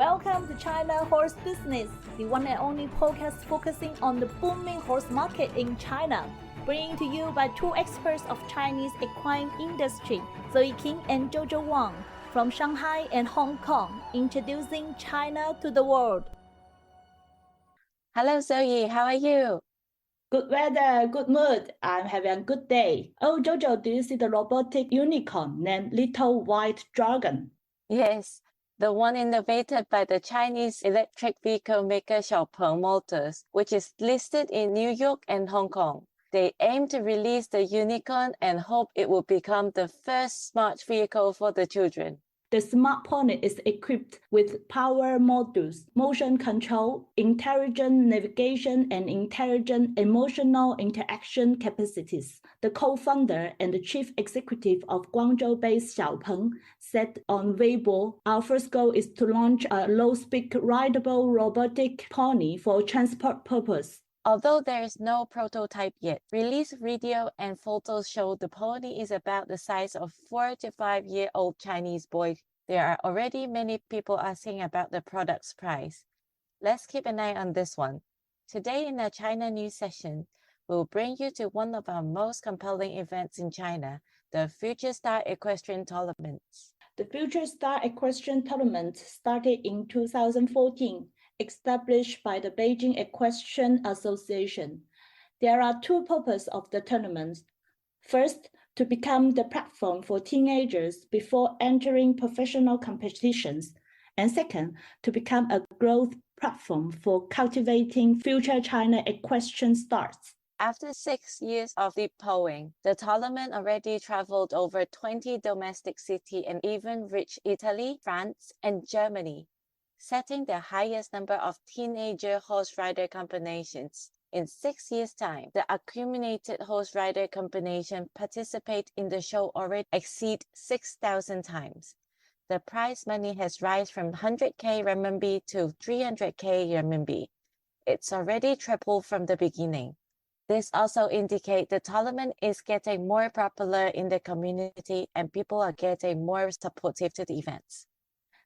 Welcome to China Horse Business, the one and only podcast focusing on the booming horse market in China. Bringing to you by two experts of Chinese equine industry, Zoe King and Jojo Wang, from Shanghai and Hong Kong, introducing China to the world. Hello Zoe, how are you? Good weather, good mood. I'm having a good day. Oh, Jojo, do you see the robotic unicorn named Little White Dragon? Yes, the one innovated by the Chinese electric vehicle maker XPeng Motors, which is listed in New York and Hong Kong. They aim to release the unicorn and hope it will become the first smart vehicle for the children. The smart pony is equipped with power modules, motion control, intelligent navigation, and intelligent emotional interaction capacities. The co-founder and the chief executive of Guangzhou-based XPeng said on Weibo, "Our first goal is to launch a low-speed rideable robotic pony for transport purpose." Although there is no prototype yet, release video and photos show the pony is about the size of 4 to 5-year-old Chinese boy. There are already many people asking about the product's price. Let's keep an eye on this one. Today in our China news session, we'll bring you to one of our most compelling events in China, the Future Star Equestrian Tournaments. The Future Star Equestrian Tournament started in 2014. Established by the Beijing Equestrian Association. There are two purposes of the tournament. First, to become the platform for teenagers before entering professional competitions. And second, to become a growth platform for cultivating future China equestrian stars. After 6 years of deep polling, the tournament already traveled over 20 domestic cities and even reached Italy, France, and Germany, setting the highest number of teenager horse rider combinations. In 6 years' time, the accumulated horse rider combination participate in the show already exceed 6,000 times. The prize money has risen from 100k renminbi to 300k renminbi. It's already tripled from the beginning. This also indicates the tournament is getting more popular in the community and people are getting more supportive to the events.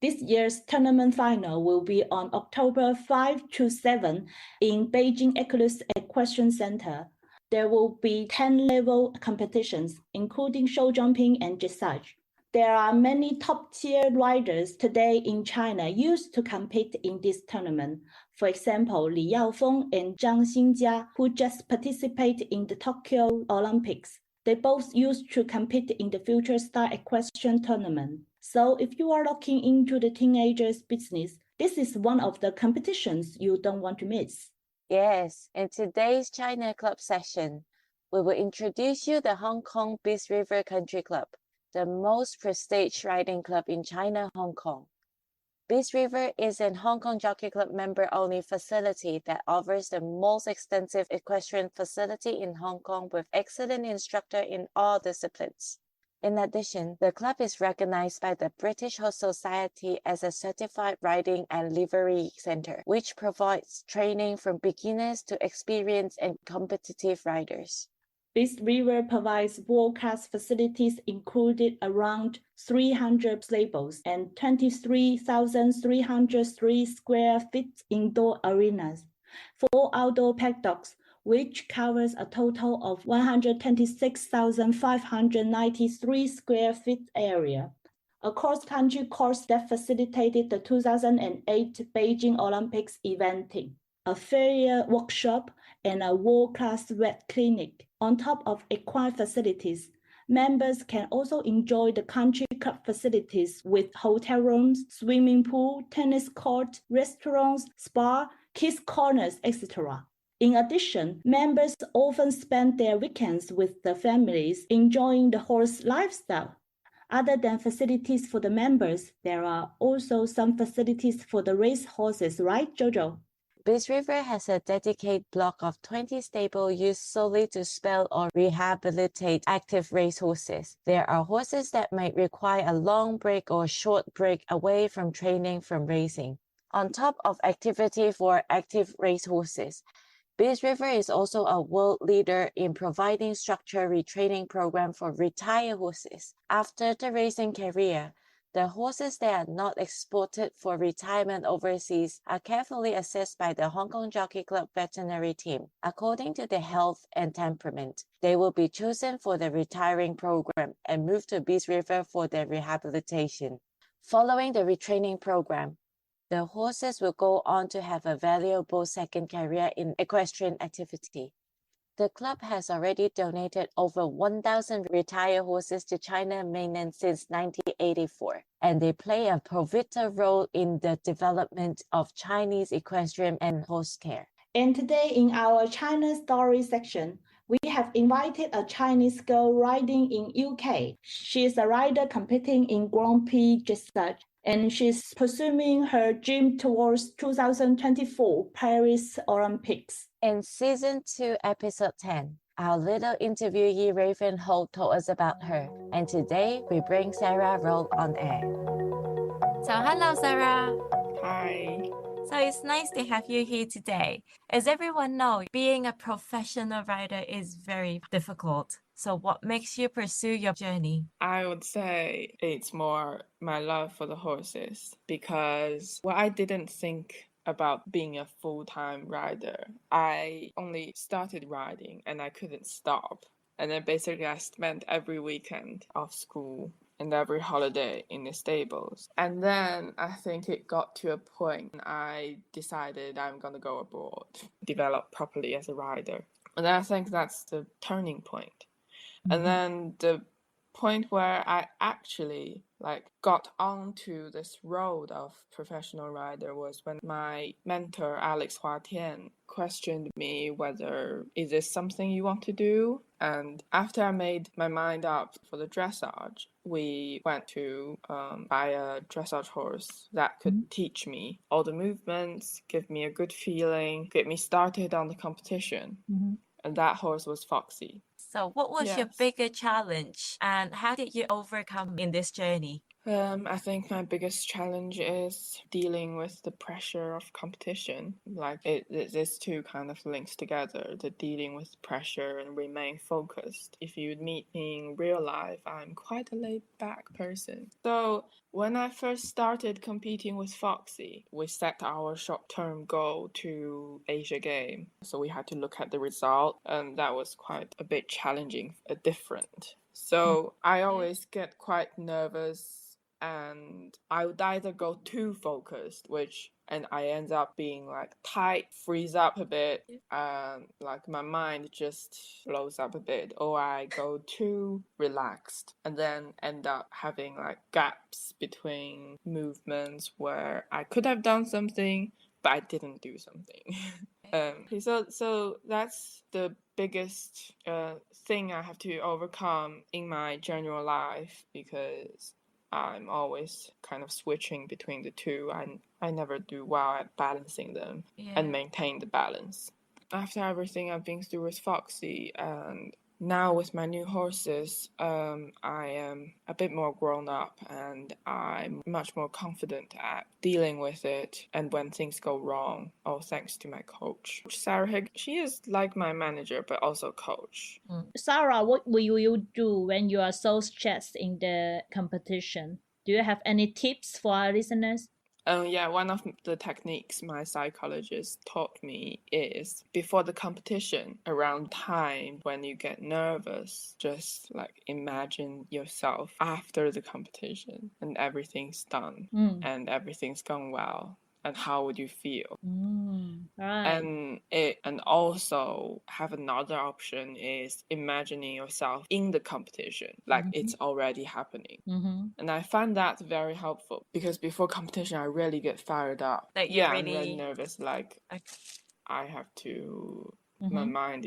This year's tournament final will be on October 5 to 7 in Beijing Equestrian Center. There will be 10 level competitions, including show jumping and dressage. There are many top-tier riders today in China used to compete in this tournament. For example, Li Yaofeng and Zhang Xinjia, who just participated in the Tokyo Olympics. They both used to compete in the Future Star Equestrian Tournament. So if you are looking into the teenagers' business, this is one of the competitions you don't want to miss. Yes, in today's China Club session, we will introduce you the Hong Kong Beas River Country Club, the most prestigious riding club in China, Hong Kong. Beas River is an Hong Kong Jockey Club member-only facility that offers the most extensive equestrian facility in Hong Kong with excellent instructor in all disciplines. In addition, the club is recognized by the British Horse Society as a certified riding and livery center, which provides training from beginners to experienced and competitive riders. Beas River provides world-class facilities including around 300 stables and 23,303 square feet indoor arenas, 4 outdoor paddocks, which covers a total of 126,593 square feet area, a cross-country course that facilitated the 2008 Beijing Olympics eventing, a farrier workshop, and a world-class vet clinic. On top of equine facilities, members can also enjoy the country club facilities with hotel rooms, swimming pool, tennis court, restaurants, spa, kids corners, etc. In addition, members often spend their weekends with their families enjoying the horse lifestyle. Other than facilities for the members, there are also some facilities for the race horses, right, Jojo? Beas River has a dedicated block of 20 stables used solely to spell or rehabilitate active racehorses. There are horses that might require a long break or short break away from training from racing. On top of activity for active racehorses, Beas River is also a world leader in providing structured retraining program for retired horses. After the racing career, The horses that are not exported for retirement overseas are carefully assessed by the Hong Kong Jockey Club veterinary team. According to their health and temperament, they will be chosen for the retiring program and moved to Beas River for their rehabilitation. Following the retraining program, the horses will go on to have a valuable second career in equestrian activity. The club has already donated over 1,000 retired horses to China mainland since 1984, and they play a pivotal role in the development of Chinese equestrian and horse care. And today in our China story section, we have invited a Chinese girl riding in UK. She is a rider competing in Grand Prix dressage, and she's pursuing her dream towards 2024 Paris Olympics. In Season 2, Episode 10, our little interviewee Raven Holt told us about her, and today we bring Sarah Roll on air. So hello, Sarah. Hi. So it's nice to have you here today. As everyone knows, being a professional rider is very difficult. So what makes you pursue your journey? I would say it's more my love for the horses, because I didn't think about being a full-time rider. I only started riding and I couldn't stop. And then basically I spent every weekend of school and every holiday in the stables. And then I think it got to a point I decided I'm going to go abroad, develop properly as a rider. And I think that's the turning point. Mm-hmm. And then the point where I actually got onto this road of professional rider was when my mentor Alex Hua Tian questioned me whether is this something you want to do. And after I made my mind up for the dressage, we went to buy a dressage horse that could teach me all the movements, give me a good feeling, get me started on the competition. And that horse was Foxy. So what was your biggest challenge and how did you overcome in this journey? I think my biggest challenge is dealing with the pressure of competition. These two kind of links together, the dealing with pressure and remain focused. If you meet me in real life, I'm quite a laid-back person. So when I first started competing with Foxy, we set our short-term goal to Asia Game. So we had to look at the result, and that was quite a bit challenging, different. So I always get quite nervous, and I would either go too focused, and I end up being tight, freeze up a bit, and my mind just blows up a bit, or I go too relaxed and then end up having gaps between movements where I could have done something but I didn't do something. So that's the biggest thing I have to overcome in my general life, because I'm always kind of switching between the two, and I never do well at balancing them and maintain the balance. After everything I've been through with Foxy and now with my new horses, I am a bit more grown up and I'm much more confident at dealing with it and when things go wrong, all thanks to my coach. Sarah Higg, she is like my manager but also coach. Sarah, what will you do when you are so stressed in the competition? Do you have any tips for our listeners? One of the techniques my psychologist taught me is before the competition, around time when you get nervous, just imagine yourself after the competition and everything's done and everything's gone well. And how would you feel? Right. And also have another option is imagining yourself in the competition, it's already happening. And I find that very helpful because before competition I really get fired up. I'm really nervous. I have to. My mind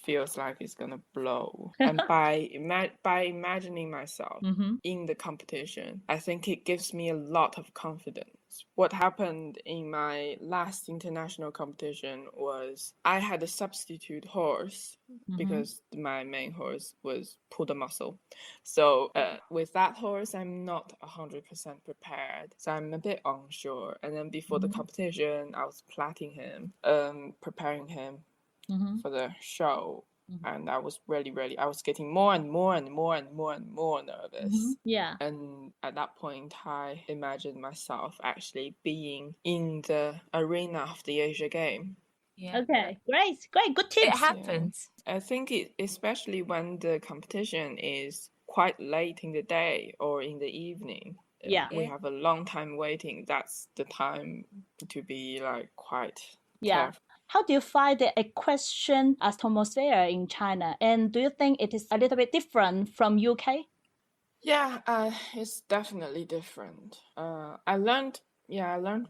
feels like it's gonna blow. And by imagining myself in the competition, I think it gives me a lot of confidence. What happened in my last international competition was I had a substitute horse because my main horse was pulled a muscle. So with that horse, I'm not 100% prepared. So I'm a bit unsure. And then before the competition, I was plaiting him, preparing him for the show. And I was I was getting more and more nervous. Yeah. And at that point, I imagined myself actually being in the arena of the Asia game. Yeah. Okay, great, good It tips. happens. I think especially when the competition is quite late in the day or in the evening. Yeah. We have a long time waiting. That's the time to be like quite Yeah. careful. How do you find the equestrian atmosphere in China? And do you think it is a little bit different from UK? Yeah, it's definitely different. I learned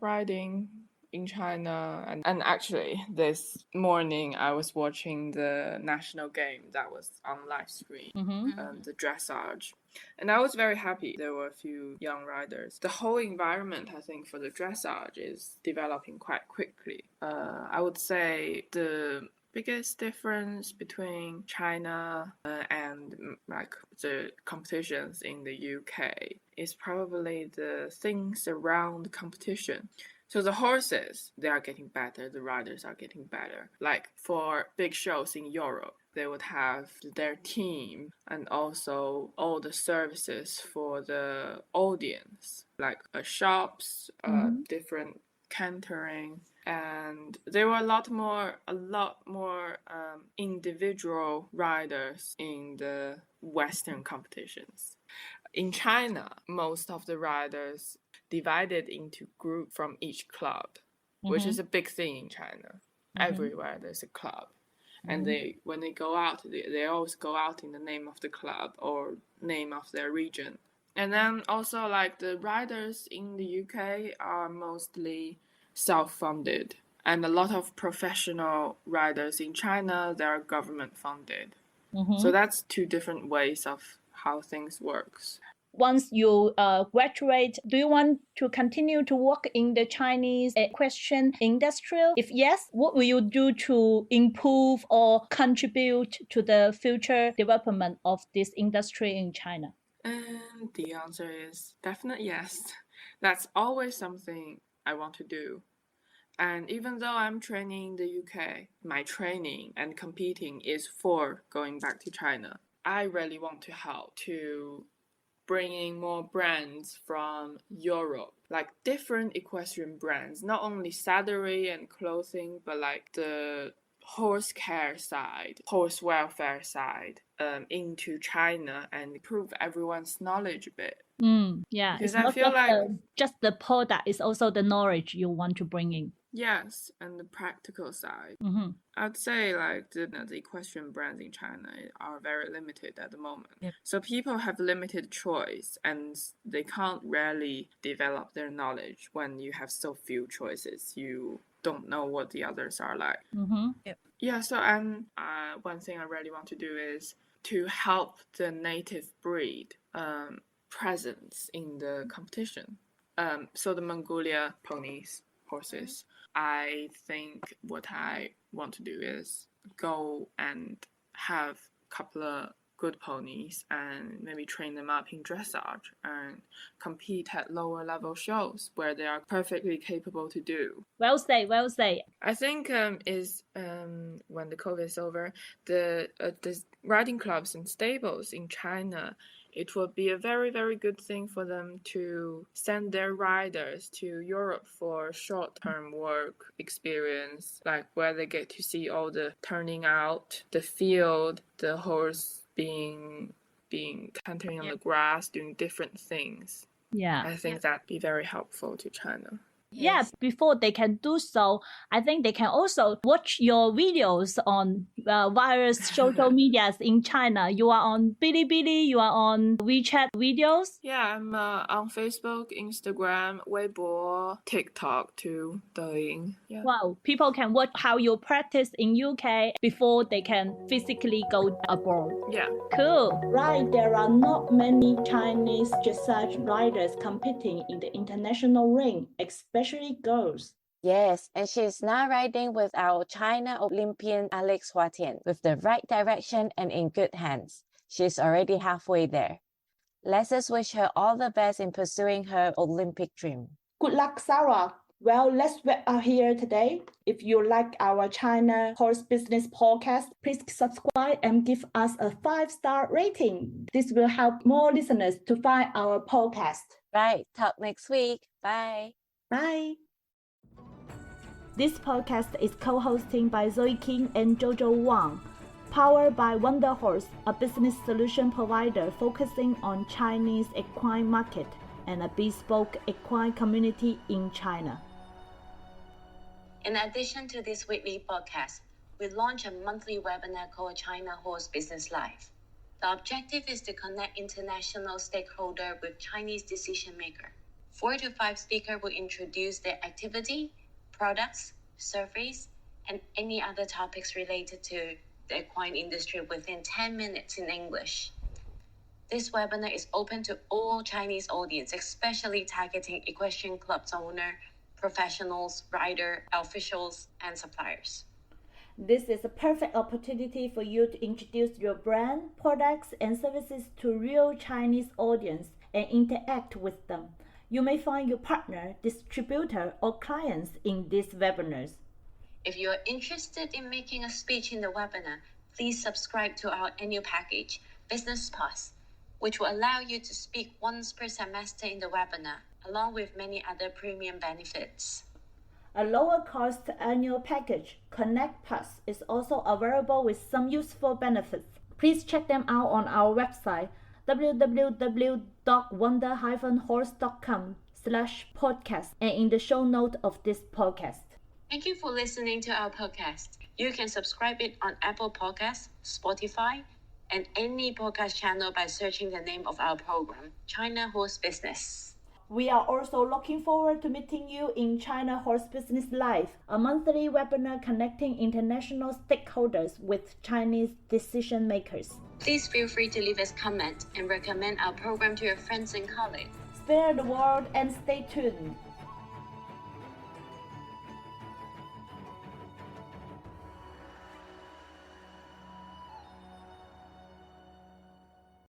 riding in China, and actually this morning I was watching the national game that was on live screen, the dressage, and I was very happy. There were a few young riders. The whole environment, I think, for the dressage is developing quite quickly. I would say the biggest difference between China and like the competitions in the UK is probably the things around the competition. So the horses, they are getting better, the riders are getting better. Like for big shows in Europe, they would have their team and also all the services for the audience, like shops, different cantering, and there were a lot more individual riders in the Western competitions. In China, most of the riders divided into groups from each club, which is a big thing in China. Everywhere there's a club. And when they go out, they always go out in the name of the club or name of their region. And then also like the riders in the UK are mostly self-funded, and a lot of professional riders in China, they are government funded. So that's two different ways of how things works. Once you graduate, do you want to continue to work in the Chinese equestrian industry? If yes, what will you do to improve or contribute to the future development of this industry in China? And the answer is definite yes. That's always something I want to do. And even though I'm training in the UK, my training and competing is for going back to China. I really want to help to bringing more brands from Europe, like different equestrian brands, not only saddlery and clothing, but like the horse care side, horse welfare side, into China and improve everyone's knowledge a bit. Yeah, Because it's I not feel like just the product, it's also the knowledge you want to bring in. Yes, and the practical side. I'd say like the equestrian brands in China are very limited at the moment. Yep. So people have limited choice and they can't really develop their knowledge when you have so few choices. You don't know what the others are like. Yep. Yeah, so one thing I really want to do is to help the native breed presence in the competition. So the Mongolia ponies, horses. I think what I want to do is go and have a couple of good ponies and maybe train them up in dressage and compete at lower level shows where they are perfectly capable to do. Well said. I think when the COVID is over, the riding clubs and stables in China, it will be a very, very good thing for them to send their riders to Europe for short-term work experience, like where they get to see all the turning out, the field, the horse being cantering on the grass, doing different things. Yeah. I think that'd be very helpful to China. Yeah, before they can do so, I think they can also watch your videos on various social medias in China. You are on Bilibili, you are on WeChat videos. Yeah, I'm on Facebook, Instagram, Weibo, TikTok too, Douyin. Yeah. Wow, people can watch how you practice in UK before they can physically go abroad. Yeah. Cool. Right, there are not many Chinese dressage riders competing in the international ring, especially girls. Yes, and she's now riding with our China Olympian Alex Huatian with the right direction and in good hands. She's already halfway there. Let's just wish her all the best in pursuing her Olympic dream. Good luck, Sarah. Well, let's wrap up here today. If you like our China Horse Business podcast, please subscribe and give us a 5-star rating. This will help more listeners to find our podcast. Right. Talk next week. Bye. Bye. This podcast is co-hosted by Zoe King and Jojo Wang, powered by Wonder Horse, a business solution provider focusing on Chinese equine market and a bespoke equine community in China. In addition to this weekly podcast, we launch a monthly webinar called China Horse Business Live. The objective is to connect international stakeholders with Chinese decision makers. 4 to 5 speakers will introduce their activity, products, surveys, and any other topics related to the equine industry within 10 minutes in English. This webinar is open to all Chinese audience, especially targeting equestrian clubs owner, professionals, rider, officials, and suppliers. This is a perfect opportunity for you to introduce your brand, products, and services to real Chinese audience and interact with them. You may find your partner, distributor, or clients in these webinars. If you are interested in making a speech in the webinar, please subscribe to our annual package, Business Pass, which will allow you to speak once per semester in the webinar, along with many other premium benefits. A lower cost annual package, Connect Plus, is also available with some useful benefits. Please check them out on our website, www.wonder-horse.com/podcast, and in the show note of this podcast. Thank you for listening to our podcast. You can subscribe it on Apple Podcasts, Spotify, and any podcast channel by searching the name of our program, China Horse Business. We are also looking forward to meeting you in China Horse Business Live, a monthly webinar connecting international stakeholders with Chinese decision makers. Please feel free to leave us a comment and recommend our program to your friends and colleagues. Spare the world and stay tuned.